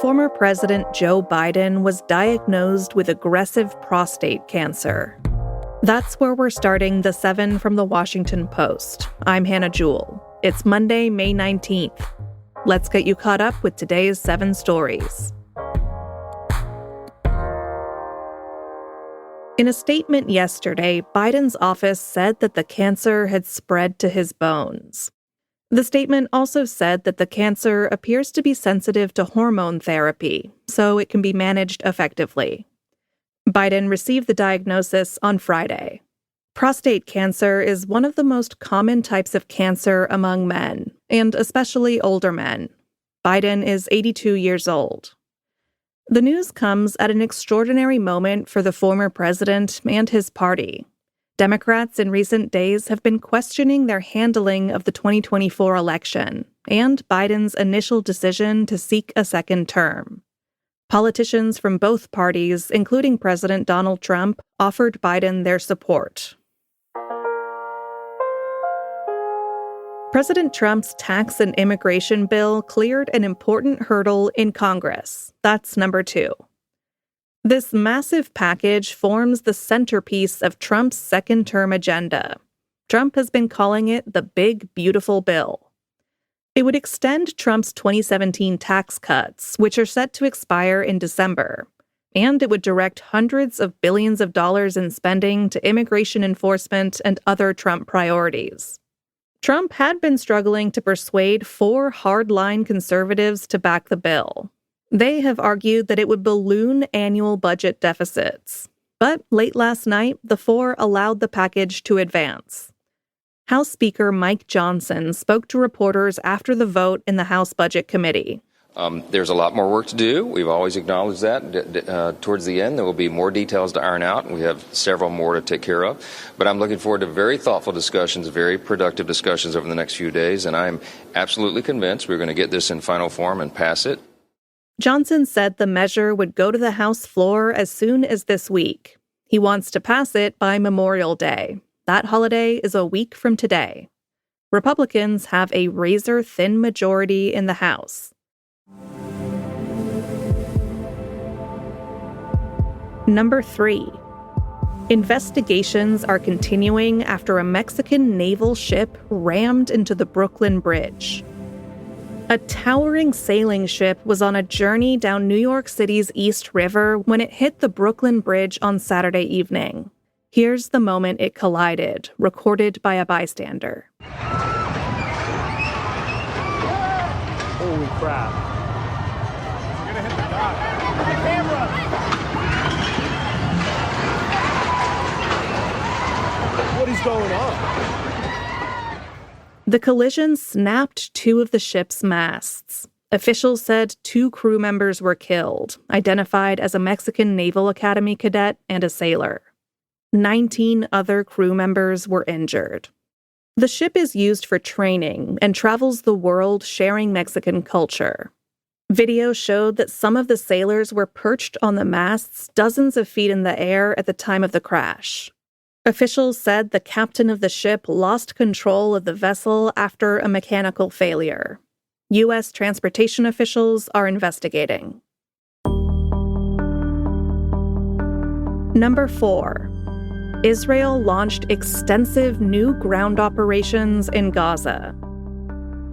former President Joe Biden was diagnosed with aggressive prostate cancer. That's where we're starting the 7 from the Washington Post. I'm Hannah Jewell. It's Monday, May 19th. Let's get you caught up with today's 7 stories. In a statement yesterday, Biden's office said that the cancer had spread to his bones. The statement also said that the cancer appears to be sensitive to hormone therapy, so it can be managed effectively. Biden received the diagnosis on Friday. Prostate cancer is one of the most common types of cancer among men, and especially older men. Biden is 82 years old. The news comes at an extraordinary moment for the former president and his party. Democrats in recent days have been questioning their handling of the 2024 election and Biden's initial decision to seek a second term. Politicians from both parties, including President Donald Trump, offered Biden their support. President Trump's tax and immigration bill cleared an important hurdle in Congress. That's number 2. This massive package forms the centerpiece of Trump's second-term agenda. Trump has been calling it the Big Beautiful Bill. It would extend Trump's 2017 tax cuts, which are set to expire in December, and it would direct hundreds of billions of dollars in spending to immigration enforcement and other Trump priorities. Trump had been struggling to persuade 4 hardline conservatives to back the bill. They have argued that it would balloon annual budget deficits. But late last night, the 4 allowed the package to advance. House Speaker Mike Johnson spoke to reporters after the vote in the House Budget Committee. There's a lot more work to do. We've always acknowledged that. Towards the end, there will be more details to iron out, and we have several more to take care of. But I'm looking forward to very thoughtful discussions, very productive discussions over the next few days, and I'm absolutely convinced we're going to get this in final form and pass it. Johnson said the measure would go to the House floor as soon as this week. He wants to pass it by Memorial Day. That holiday is a week from today. Republicans have a razor-thin majority in the House. Number 3. Investigations are continuing after a Mexican naval ship rammed into the Brooklyn Bridge. A towering sailing ship was on a journey down New York City's East River when it hit the Brooklyn Bridge on Saturday evening. Here's the moment it collided, recorded by a bystander. Holy crap. You're gonna hit the dock. Hit the camera! What is going on? The collision snapped 2 of the ship's masts. Officials said 2 crew members were killed, identified as a Mexican Naval Academy cadet and a sailor. 19 other crew members were injured. The ship is used for training and travels the world sharing Mexican culture. Video showed that some of the sailors were perched on the masts dozens of feet in the air at the time of the crash. Officials said the captain of the ship lost control of the vessel after a mechanical failure. U.S. transportation officials are investigating. Number 4. Israel launched extensive new ground operations in Gaza.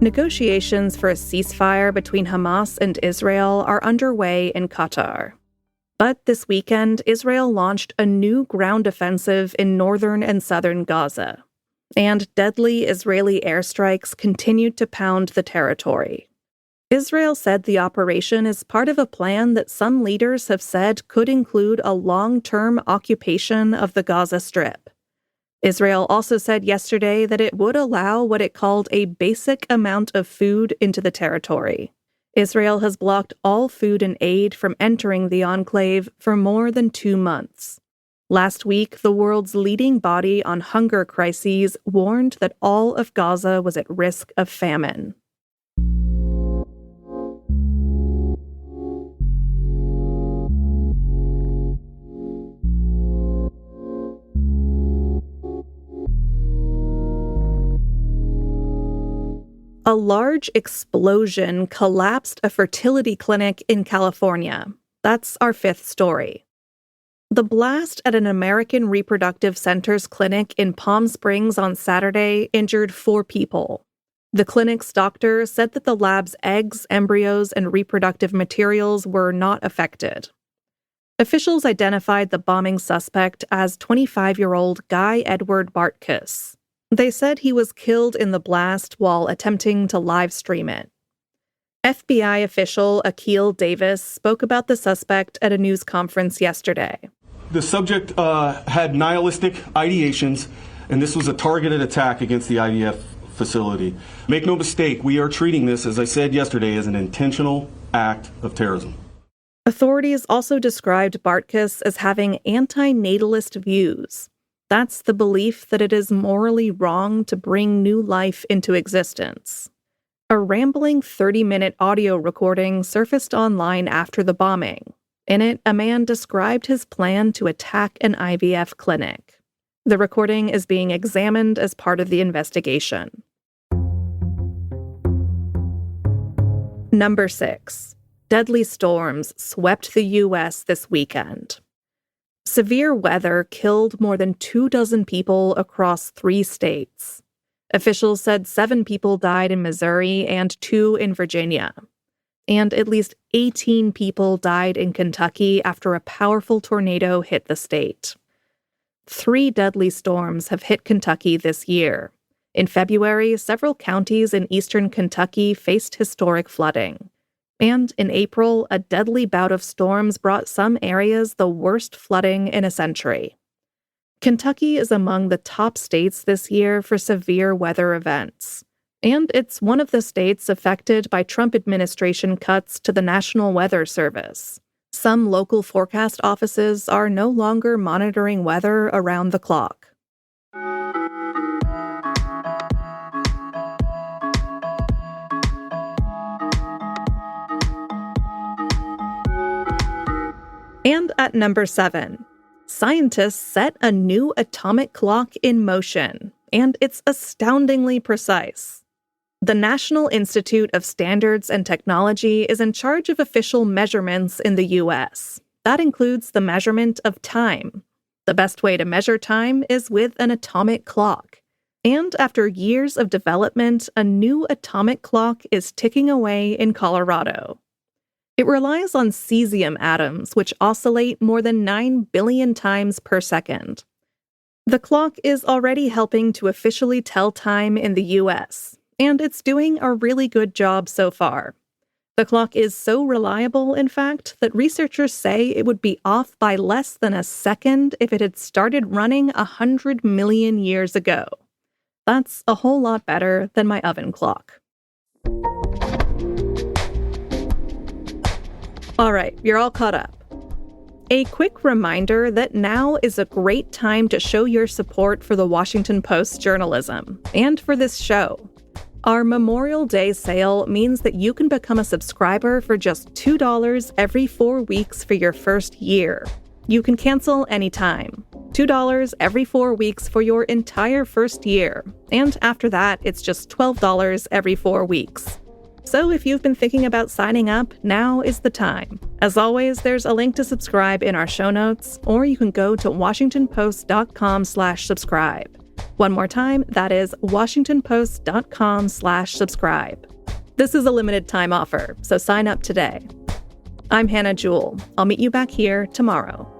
Negotiations for a ceasefire between Hamas and Israel are underway in Qatar. But this weekend, Israel launched a new ground offensive in northern and southern Gaza, and deadly Israeli airstrikes continued to pound the territory. Israel said the operation is part of a plan that some leaders have said could include a long-term occupation of the Gaza Strip. Israel also said yesterday that it would allow what it called a basic amount of food into the territory. Israel has blocked all food and aid from entering the enclave for more than 2 months. Last week, the world's leading body on hunger crises warned that all of Gaza was at risk of famine. A large explosion collapsed a fertility clinic in California. That's our fifth story. The blast at an American Reproductive Centers clinic in Palm Springs on Saturday injured 4 people. The clinic's doctor said that the lab's eggs, embryos, and reproductive materials were not affected. Officials identified the bombing suspect as 25-year-old Guy Edward Bartkus. They said he was killed in the blast while attempting to live stream it. FBI official Akil Davis spoke about the suspect at a news conference yesterday. The subject had nihilistic ideations, and this was a targeted attack against the IDF facility. Make no mistake, we are treating this, as I said yesterday, as an intentional act of terrorism. Authorities also described Bartkus as having anti-natalist views. That's the belief that it is morally wrong to bring new life into existence. A rambling 30-minute audio recording surfaced online after the bombing. In it, a man described his plan to attack an IVF clinic. The recording is being examined as part of the investigation. Number 6. Deadly storms swept the U.S. this weekend. Severe weather killed more than 24 people across 3 states. Officials said 7 people died in Missouri and 2 in Virginia. And at least 18 people died in Kentucky after a powerful tornado hit the state. 3 deadly storms have hit Kentucky this year. In February, several counties in eastern Kentucky faced historic flooding. And in April, a deadly bout of storms brought some areas the worst flooding in a century. Kentucky is among the top states this year for severe weather events. And it's one of the states affected by Trump administration cuts to the National Weather Service. Some local forecast offices are no longer monitoring weather around the clock. And at number 7, scientists set a new atomic clock in motion, and it's astoundingly precise. The National Institute of Standards and Technology is in charge of official measurements in the U.S. That includes the measurement of time. The best way to measure time is with an atomic clock. And after years of development, a new atomic clock is ticking away in Colorado. It relies on cesium atoms, which oscillate more than 9 billion times per second. The clock is already helping to officially tell time in the U.S., and it's doing a really good job so far. The clock is so reliable, in fact, that researchers say it would be off by less than a second if it had started running 100 million years ago. That's a whole lot better than my oven clock. All right, you're all caught up. A quick reminder that now is a great time to show your support for the Washington Post journalism and for this show. Our Memorial Day sale means that you can become a subscriber for just $2 every 4 weeks for your first year. You can cancel anytime. $2 every 4 weeks for your entire first year. And after that, it's just $12 every 4 weeks. So if you've been thinking about signing up, now is the time. As always, there's a link to subscribe in our show notes, or you can go to washingtonpost.com/subscribe. One more time, that is washingtonpost.com/subscribe. This is a limited time offer, so sign up today. I'm Hannah Jewell. I'll meet you back here tomorrow.